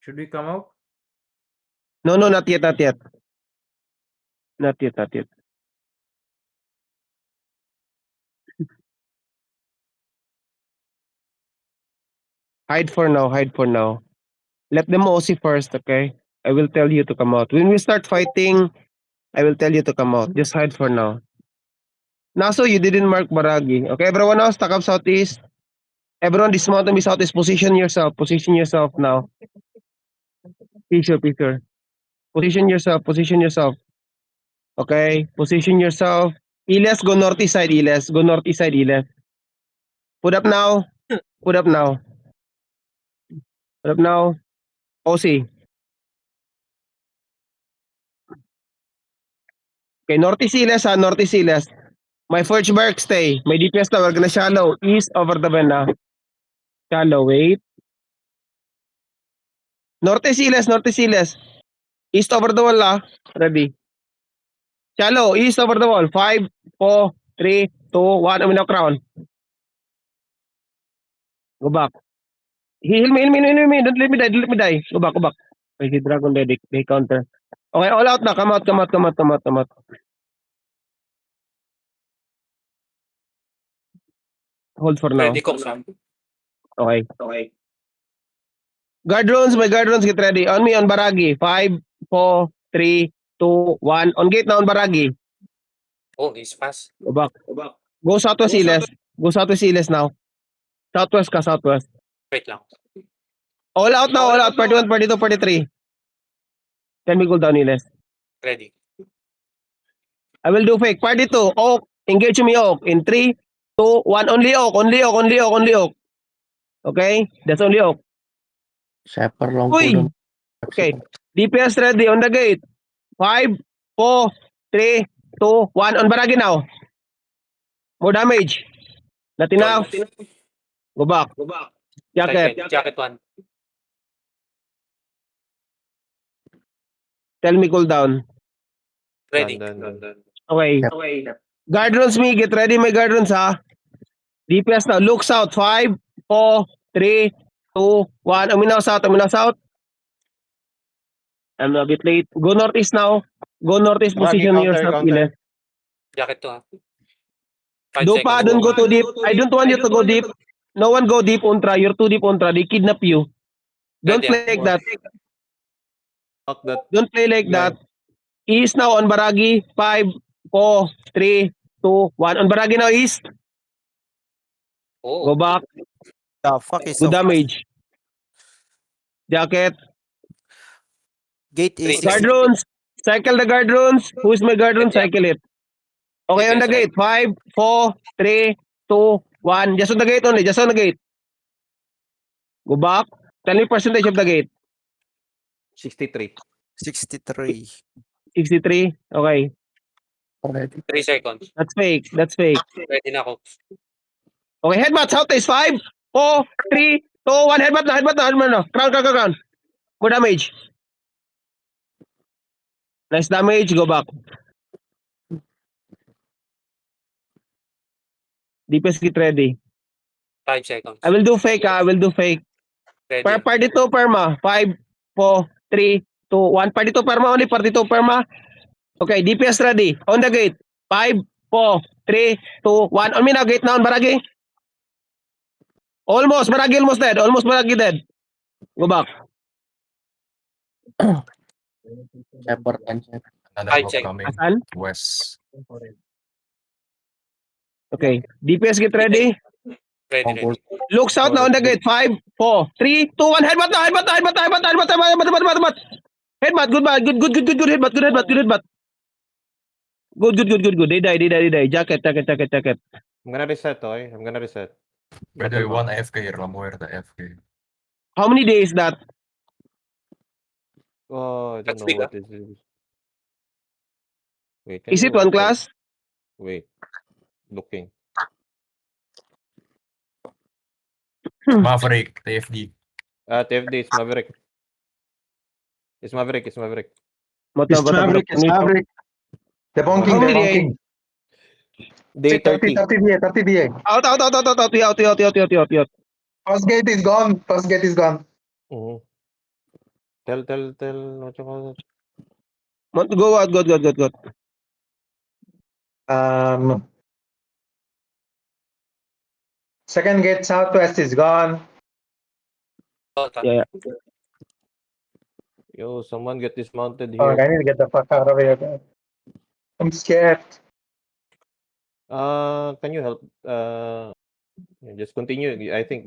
Should we come out? No, not yet, not yet. Not yet, not yet. Hide for now, hide for now. Let them OC first, okay? I will tell you to come out. When we start fighting, I will tell you to come out. Just hide for now. Naso, you didn't mark Baragi. Okay, everyone else, stack up southeast. Everyone dismount to me southeast. Position yourself. Position yourself now. Picture, picture. Position yourself. Position yourself. Okay, position yourself. Iles, go northeast side, Iles. Go northeast side, Iles. Put up now. Put up now. Put up now. OC. Okay, northeast Iles ha. Northeast Iles. My Forge Bark stay. My DPS na. We're gonna shallow. East over the bend na. Shallow, wait. Northeast Iles. Northeast Iles. East over the wall ah. Ready. Shallow. East over the wall. 5, 4, 3, 2, 1. Uminaw crown. Go back. Heal me. Don't let me die. Don't let me die. Go back, go back. Okay, Dragon Medic. They counter. Okay, all out na. Come out, come out, come out, come out, come out. Hold for now. Ready ko, Sam. Okay. Guard runes, my guard runes, get ready. On me, on Baragi. 5, 4, 3, 2, 1. On gate na, on Baragi. Oh, he's fast. Go back. Go southwest, Iles. Go southwest, Iles now. Southwest ka, southwest. Wait lang. All out now, all out. 41, 42, 43. Then we go down, Iles. Ready. I will do fake. Party 2. Oak. Engage me, Oak. In 3, 2, 1. Only Oak. Only Oak. Only Oak. Only Oak. Okay? That's only Oak. Shepherd lang po Uy! dun. Okay. DPS ready on the gate. 5, 4, 3, 2, 1. On Baragi now. More damage. Not enough. Go back. Jacket. Jacket 1. Tell me cool down. Ready. Okay. Guard runes me. Get ready my guard runes ha. DPS now. Look south. 5, 4, 3, 2, 1. Uminaw south. Uminaw south. I'm a bit late. Go northeast now. Go northeast. Position yourself. Iles. Jacket 2 ha. 5 Do seconds. pa, don't go too deep. I don't want you to go deep. No one go deep, Untra. You're too deep, Untra. They kidnap you. Don't Ready, play like that. Fuck that. Don't play like that. East now on Baragi. 5, 4, 3, 2, 1. On Baragi now, East. Go Oh, back. The fuck is Good so damage. Jacket. Gate is 360. Guard runes. Cycle the guard runes. Who's my guard rune? Cycle it. Okay, on the gate. 5, 4, 3, 2, 1. Just on the gate only. Just on the gate. Go back. Tell me percentage of the gate. 63. 63. 63. Okay. Already. 3 seconds. That's fake. That's fake. Ready na ako. Okay, headbutt. Southeast. 5, 4, 3, 2, 1. Headbutt na. Headbutt na. Headbutt na. Crown. More damage. Nice damage. Go back. DPS get ready. 5 seconds. I will do fake. I will do fake. Ready. Party 2 perma. 5, 4, 3, 2, 1. Party 2 perma only. Party 2 perma. Okay, DPS ready. On the gate. 5, 4, 3, 2, 1. On me now. Gate now on Baragi. Almost. Baragi almost dead. Almost Baragi dead. Go back. Shepherd and Shepherd. Another 5 group seconds. coming Asan? west. Okay. DPS get ready. Ready. Look south now on the gate. 5, 4, 3, 2, 1. Headbutt na. Headbutt. Headbutt. Good. Headbutt. Good. They die. Jacket. I'm gonna reset, okay? I'm gonna reset. By the way, one AFK here, La Muerta AFK. How many days that? Oh, I don't That's know big, what this is. Wait, can Is you it one open- class? Wait. Looking. Maverick, TFD. TFD is Maverick. It's Maverick. It's Maverick. Debunking, How many debunking. Day 30. 30 DA. Out. First gate is gone. Mhm. Tell what you call it. Want to go out, go. Second gate southwest is gone. Tota. Yeah. Yo, someone get dismounted Oh, I here. need to get the fuck out of here, man. I'm scared. Can you help? Just continue. I think